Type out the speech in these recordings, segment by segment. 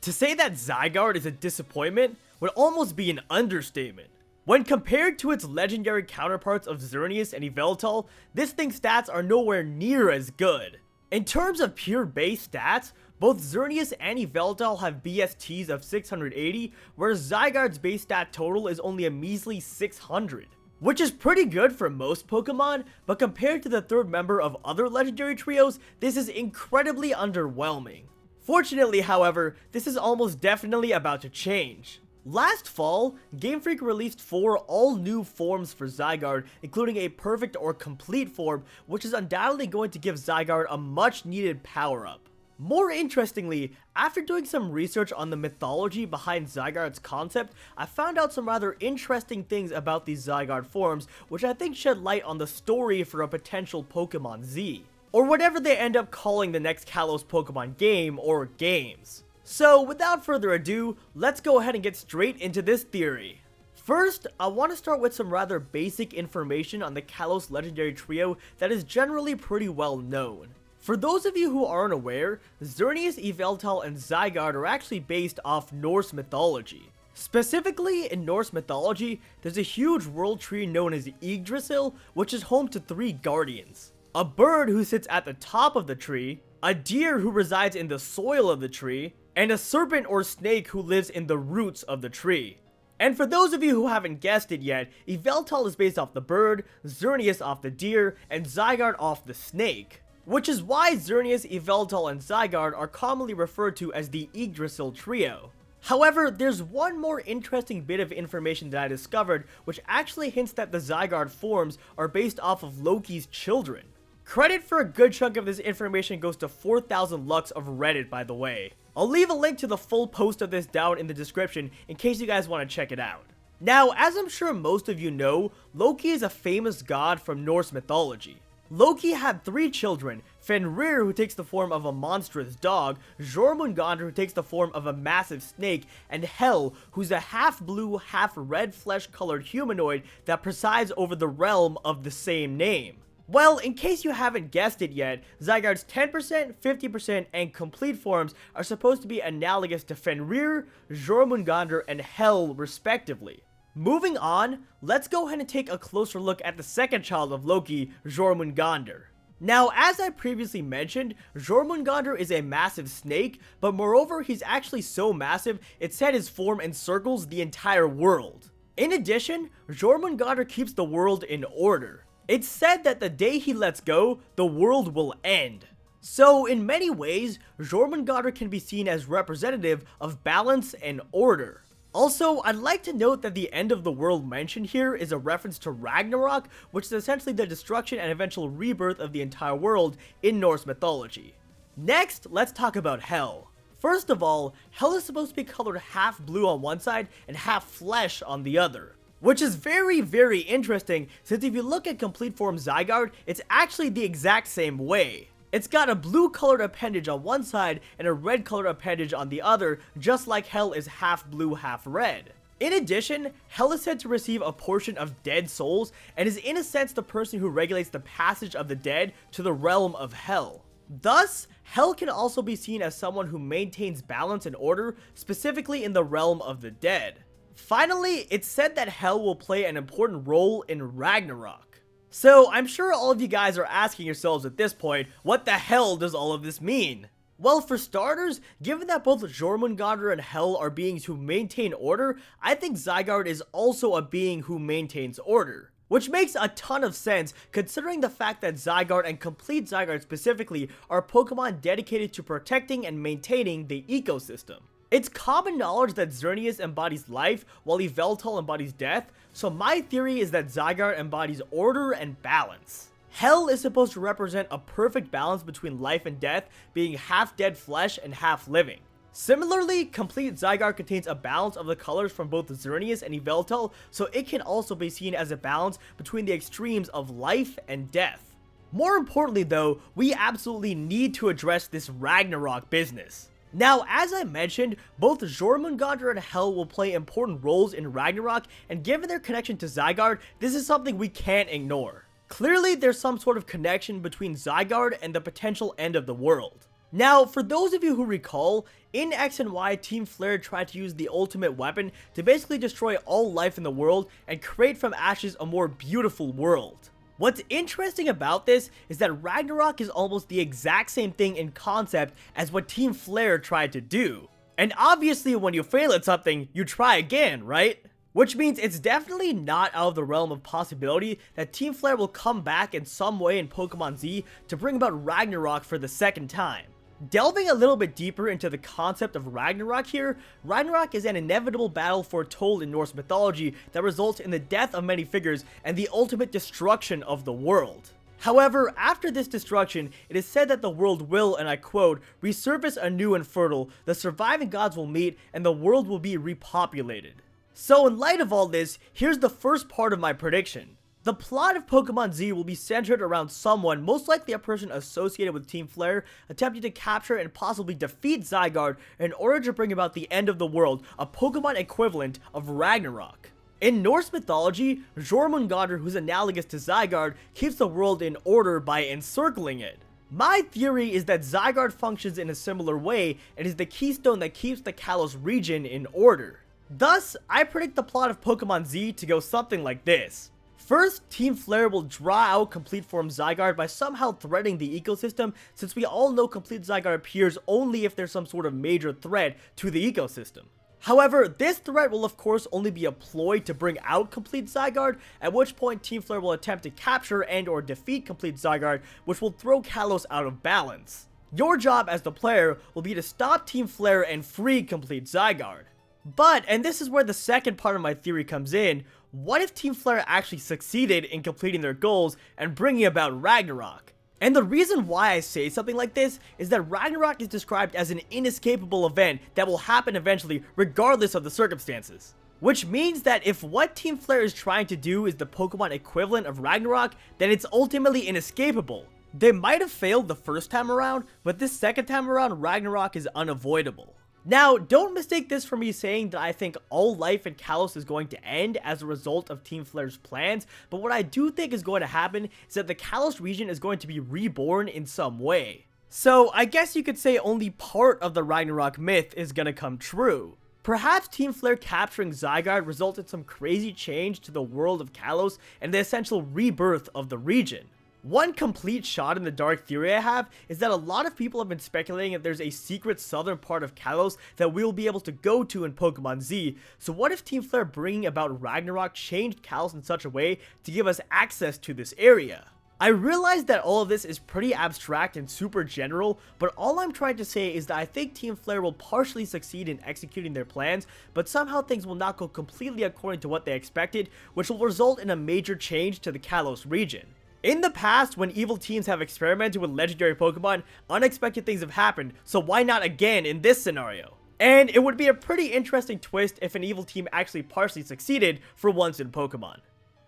To say that Zygarde is a disappointment would almost be an understatement. When compared to its legendary counterparts of Xerneas and Yveltal, this thing's stats are nowhere near as good. In terms of pure base stats, both Xerneas and Yveltal have BSTs of 680, whereas Zygarde's base stat total is only a measly 600. Which is pretty good for most Pokemon, but compared to the third member of other legendary trios, this is incredibly underwhelming. Fortunately, however, this is almost definitely about to change. Last fall, Game Freak released 4 all-new forms for Zygarde, including a perfect or complete form, which is undoubtedly going to give Zygarde a much-needed power-up. More interestingly, after doing some research on the mythology behind Zygarde's concept, I found out some rather interesting things about these Zygarde forms, which I think shed light on the story for a potential Pokemon Z. Or whatever they end up calling the next Kalos Pokemon game or games. So without further ado, let's go ahead and get straight into this theory. First, I want to start with some rather basic information on the Kalos legendary trio that is generally pretty well known. For those of you who aren't aware, Xerneas, Yveltal, and Zygarde are actually based off Norse mythology. Specifically, in Norse mythology, there's a huge world tree known as Yggdrasil, which is home to 3 guardians. A bird who sits at the top of the tree, a deer who resides in the soil of the tree, and a serpent or snake who lives in the roots of the tree. And for those of you who haven't guessed it yet, Yveltal is based off the bird, Xerneas off the deer, and Zygarde off the snake. Which is why Xerneas, Yveltal, and Zygarde are commonly referred to as the Yggdrasil trio. However, there's one more interesting bit of information that I discovered, which actually hints that the Zygarde forms are based off of Loki's children. Credit for a good chunk of this information goes to 4,000 Lux of Reddit, by the way. I'll leave a link to the full post of this down in the description in case you guys want to check it out. Now, as I'm sure most of you know, Loki is a famous god from Norse mythology. Loki had 3 children, Fenrir, who takes the form of a monstrous dog, Jormungandr, who takes the form of a massive snake, and Hel, who's a half-blue, half-red flesh-colored humanoid that presides over the realm of the same name. Well, in case you haven't guessed it yet, Zygarde's 10%, 50%, and complete forms are supposed to be analogous to Fenrir, Jormungandr, and Hel, respectively. Moving on, let's go ahead and take a closer look at the second child of Loki, Jormungandr. Now, as I previously mentioned, Jormungandr is a massive snake, but moreover, he's actually so massive, it said his form encircles the entire world. In addition, Jormungandr keeps the world in order. It's said that the day he lets go, the world will end. So, in many ways, Jormungandr can be seen as representative of balance and order. Also, I'd like to note that the end of the world mentioned here is a reference to Ragnarok, which is essentially the destruction and eventual rebirth of the entire world in Norse mythology. Next, let's talk about Hel. First of all, Hel is supposed to be colored half blue on one side and half flesh on the other. Which is very, very interesting, since if you look at complete form Zygarde, it's actually the exact same way. It's got a blue colored appendage on one side and a red colored appendage on the other, just like Hel is half blue, half red. In addition, Hel is said to receive a portion of dead souls, and is in a sense the person who regulates the passage of the dead to the realm of Hel. Thus, Hel can also be seen as someone who maintains balance and order, specifically in the realm of the dead. Finally, it's said that Hel will play an important role in Ragnarok. So, I'm sure all of you guys are asking yourselves at this point, what the hell does all of this mean? Well, for starters, given that both Jormungandr and Hel are beings who maintain order, I think Zygarde is also a being who maintains order. Which makes a ton of sense, considering the fact that Zygarde and Complete Zygarde specifically are Pokemon dedicated to protecting and maintaining the ecosystem. It's common knowledge that Xerneas embodies life, while Yveltal embodies death, so my theory is that Zygarde embodies order and balance. Hel is supposed to represent a perfect balance between life and death, being half dead flesh and half living. Similarly, Complete Zygarde contains a balance of the colors from both Xerneas and Yveltal, so it can also be seen as a balance between the extremes of life and death. More importantly though, we absolutely need to address this Ragnarok business. Now, as I mentioned, both Jormungandr and Hel will play important roles in Ragnarok, and given their connection to Zygarde, this is something we can't ignore. Clearly, there's some sort of connection between Zygarde and the potential end of the world. Now, for those of you who recall, in X and Y, Team Flare tried to use the ultimate weapon to basically destroy all life in the world and create from ashes a more beautiful world. What's interesting about this is that Ragnarok is almost the exact same thing in concept as what Team Flare tried to do. And obviously when you fail at something, you try again, right? Which means it's definitely not out of the realm of possibility that Team Flare will come back in some way in Pokemon Z to bring about Ragnarok for the second time. Delving a little bit deeper into the concept of Ragnarok here, Ragnarok is an inevitable battle foretold in Norse mythology that results in the death of many figures and the ultimate destruction of the world. However, after this destruction, it is said that the world will, and I quote, resurface anew and fertile, the surviving gods will meet, and the world will be repopulated. So in light of all this, here's the first part of my prediction. The plot of Pokemon Z will be centered around someone, most likely a person associated with Team Flare, attempting to capture and possibly defeat Zygarde in order to bring about the end of the world, a Pokemon equivalent of Ragnarok. In Norse mythology, Jormungandr, who's analogous to Zygarde, keeps the world in order by encircling it. My theory is that Zygarde functions in a similar way and is the keystone that keeps the Kalos region in order. Thus, I predict the plot of Pokemon Z to go something like this. First, Team Flare will draw out Complete Form Zygarde by somehow threatening the ecosystem, since we all know Complete Zygarde appears only if there's some sort of major threat to the ecosystem. However, this threat will of course only be a ploy to bring out Complete Zygarde, at which point Team Flare will attempt to capture and or defeat Complete Zygarde, which will throw Kalos out of balance. Your job as the player will be to stop Team Flare and free Complete Zygarde. But, and this is where the second part of my theory comes in, what if Team Flare actually succeeded in completing their goals and bringing about Ragnarok? And the reason why I say something like this is that Ragnarok is described as an inescapable event that will happen eventually regardless of the circumstances. Which means that if what Team Flare is trying to do is the Pokemon equivalent of Ragnarok, then it's ultimately inescapable. They might have failed the first time around, but this second time around, Ragnarok is unavoidable. Now, don't mistake this for me saying that I think all life in Kalos is going to end as a result of Team Flare's plans, but what I do think is going to happen is that the Kalos region is going to be reborn in some way. So, I guess you could say only part of the Ragnarok myth is gonna come true. Perhaps Team Flare capturing Zygarde results in some crazy change to the world of Kalos and the essential rebirth of the region. One complete shot in the dark theory I have is that a lot of people have been speculating that there's a secret southern part of Kalos that we'll be able to go to in Pokemon Z, so what if Team Flare bringing about Ragnarok changed Kalos in such a way to give us access to this area? I realize that all of this is pretty abstract and super general, but all I'm trying to say is that I think Team Flare will partially succeed in executing their plans, but somehow things will not go completely according to what they expected, which will result in a major change to the Kalos region. In the past, when evil teams have experimented with legendary Pokemon, unexpected things have happened, so why not again in this scenario? And it would be a pretty interesting twist if an evil team actually partially succeeded for once in Pokemon.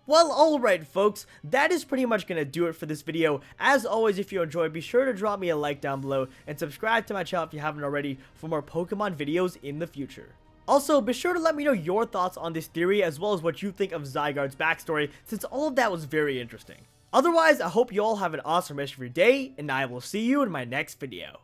Well, alright folks, that is pretty much gonna do it for this video. As always, if you enjoyed, be sure to drop me a like down below and subscribe to my channel if you haven't already for more Pokemon videos in the future. Also, be sure to let me know your thoughts on this theory as well as what you think of Zygarde's backstory, since all of that was very interesting. Otherwise, I hope you all have an awesome rest of your day, and I will see you in my next video.